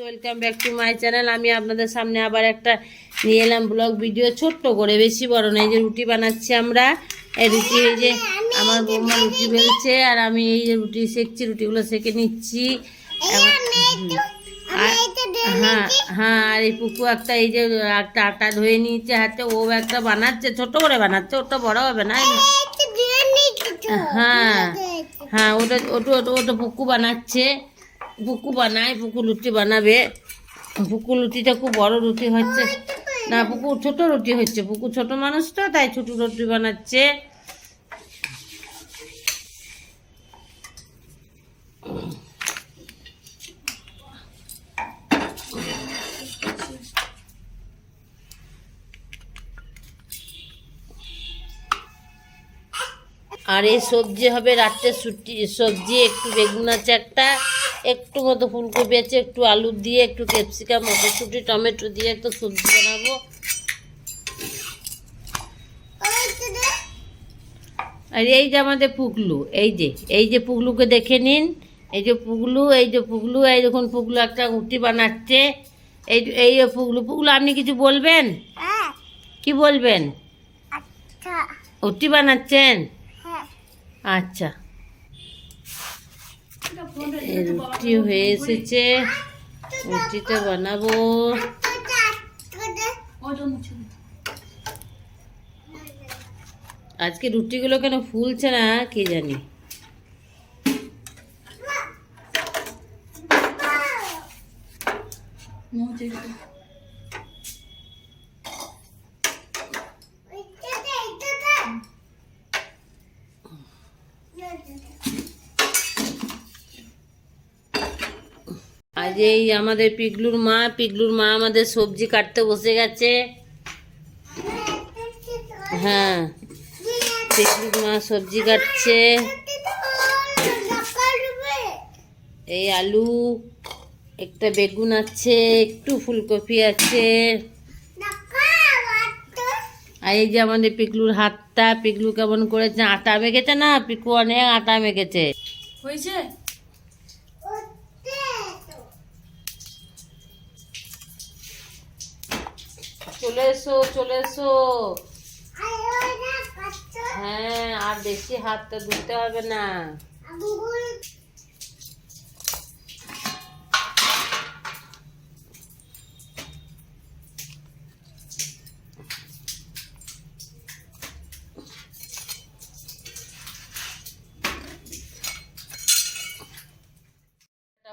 Welcome back to my channel. আমি আপনাদের সামনে আবার একটা নিয়ে এলাম ব্লগ ভিডিও, ছোট্ট করে, বেশি বড় না। এই যে রুটি বানাচ্ছি আমরা, এই রুটি, এই যে আমার বৌমা রুটি বেলছে আর আমি এই যে রুটি সেকছি, রুটিগুলো সেকে নিচ্ছি। হ্যাঁ হ্যাঁ, আর এই পুকু একটা, এই যে একটা আটা ধুয়ে নিয়েছে হাতে, ও একটা বানাচ্ছে, ছোট করে বানাচ্ছে, ওটা বড় হবে না। হ্যাঁ হ্যাঁ, ওটা ওটা ওটা পুকু বানাচ্ছে, পুকু বানায়, পুকু রুটি বানাবে। পুকু রুটিটা খুব বড় রুটি হচ্ছে না, পুকু ছোট রুটি হচ্ছে, পুকু ছোট মানুষ তো, তাই ছোট রুটি বানাচ্ছে। আর এই সবজি হবে রাত্রে, সবজি একটু বেগুন আছে একটা, একটু মতো ফুলকপি আছে, একটু আলু দিয়ে, একটু ক্যাপসিকাম, মটরশুঁটি, টমেটো দিয়ে একটা সবজি বানাবো। আর এই যে আমাদের পুগলু, এই যে পুগলুকে দেখে নিন, এই যে পুগলু, এই যে পুগলু, এই দেখুন পুগলু একটা রুটি বানাচ্ছে। এই এই পুগলু, পুগলু আপনি কিছু বলবেন? কি বলবেন? রুটি বানাচ্ছেন? আচ্ছা, রুটি হয়ে এসেছে, রুটিটা বানাবো। আজকে রুটিগুলো কেন ফুলছে না কি জানি। আজ এই আমাদের পিগলুর মা আমাদের সবজি কাটতে বসে গেছে। হ্যাঁ, পিগলুর মা সবজি কাটছে। এই আলু, একটা বেগুন আছে, একটু ফুলকপি আছে। আর এই যে আমাদের পিগলুর হাতটা, পিগলু কেমন করেছে, আটা মেখেছে না, পিকু অনেক আটা মেখেছে। হয়েছে? চলে এসো, চলে এসো। হ্যাঁ, আর বেশি হাতটা ধুতে হবে না।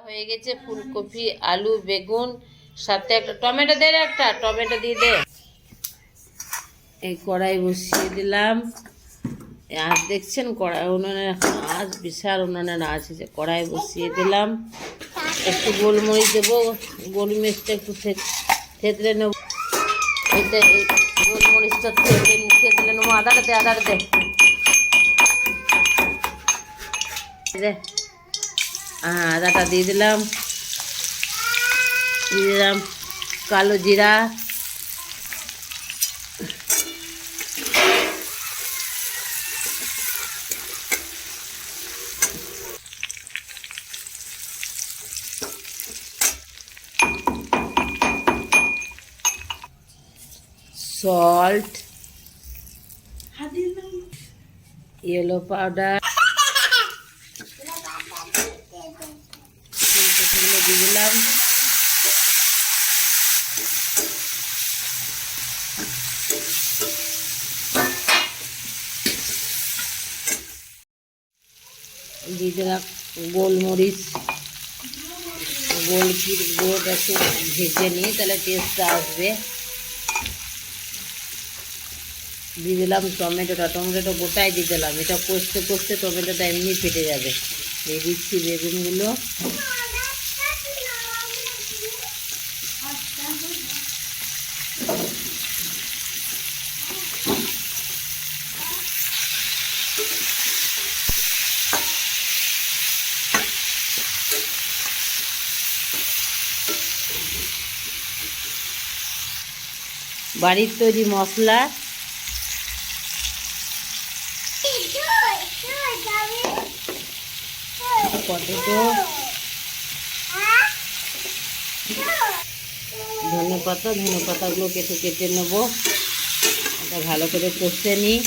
হয়ে গেছে ফুলকপি, আলু, বেগুন, সাথে একটা টমেটো দে, একটা টমেটো দিয়ে দে। এই কড়াই বসিয়ে দিলাম। আজ দেখছেন কড়াই, উনুনের এখন আজ বিশাল উনুনের আজ আছে। কড়াই বসিয়ে দিলাম, একটু গোলমরিচ দেবো, গোলমরিচটা একটু থেতলে নেবো। এটা গোলমরিচটা থেতলে নেবো। আদাটা দে, আদাটা দে, হ্যাঁ আদাটা দিয়ে দিলাম, কালো জিরা, সল্ট, ইয়েলো পাউডার, দিয়ে দিলাম। দিয়ে দিলাম গোলমরিচ, গোলটা একটু ভেজে নিয়ে তাহলে টেস্টটা আসবে। দিয়ে দিলাম টমেটোটা গোটাই দিয়ে দিলাম। এটা কষতে কষতে টমেটোটা এমনি ফেটে যাবে। দিয়ে দিচ্ছি বেগুনগুলো। বাড়ির তৈরি মশলা, পটেটো, ধনে পাতাগুলো কেটে কেটে নেব। এটা ভালো করে কষে নিই।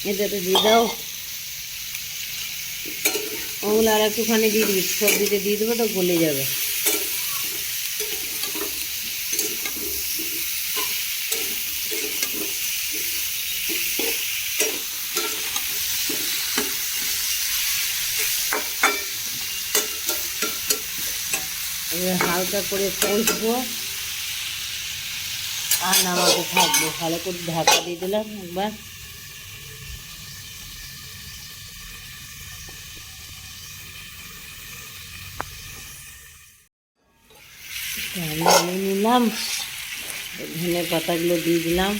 এটাতে দিয়ে দাও, ওগুলো আর একটুখানি দিয়ে দিবি, সবজিতে দিয়ে দেবো তো গলে যাবে। এবার হালকা করে কষবো আর নামাতে থাকবো। ভালো করে ঢাকা দিয়ে দিলাম একবার। নামিয়ে নিলাম, ধনে পাতাগুলো দিয়ে দিলাম।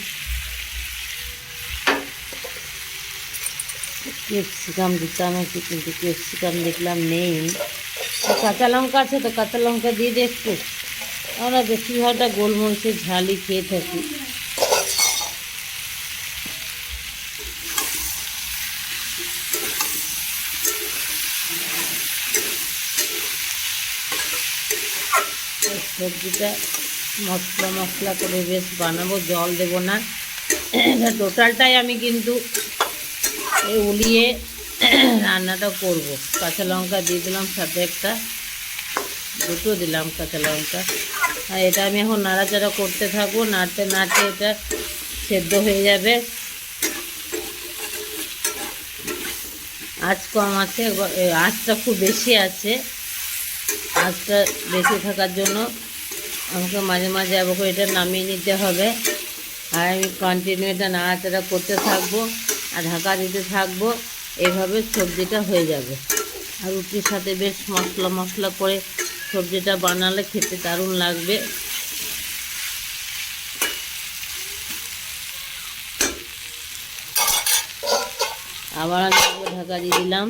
ক্যাপসিকাম দিতাম একটু, কিন্তু ক্যাপসিকাম দেখলাম নেই। কাঁচা লঙ্কা আছে তো কাঁচা লঙ্কা দিয়ে দে একটু। আমরা বেশিরভাগটা গোলমরিচের ঝালই খেয়ে থাকি। সবজিটা মশলা করে বেশ বানাবো, জল দেবো না। এটা টোটালটাই আমি কিন্তু এই উলিয়ে রান্নাটা করব। কাঁচা লঙ্কা দিয়ে দিলাম, সাথে একটা দুটো দিলাম কাঁচা লঙ্কা। আর এটা আমি এখন নাড়াচাড়া করতে থাকবো, নাড়তে নাড়তে এটা সেদ্ধ হয়ে যাবে। আঁচ কম আছে, আঁচটা খুব বেশি আছে। আঁচটা বেশি থাকার জন্য আমাকে মাঝে মাঝে আবার এটা নামিয়ে নিতে হবে। আর আমি কন্টিনিউ এটা নাড়াচাড়া করতে থাকবো আর ঢাকা দিতে থাকবো। এইভাবে সবজিটা হয়ে যাবে। আর রুটির সাথে বেশ মশলা করে সবজিটা বানালে খেতে দারুণ লাগবে। আবার আমি ঢাকা দিয়ে দিলাম।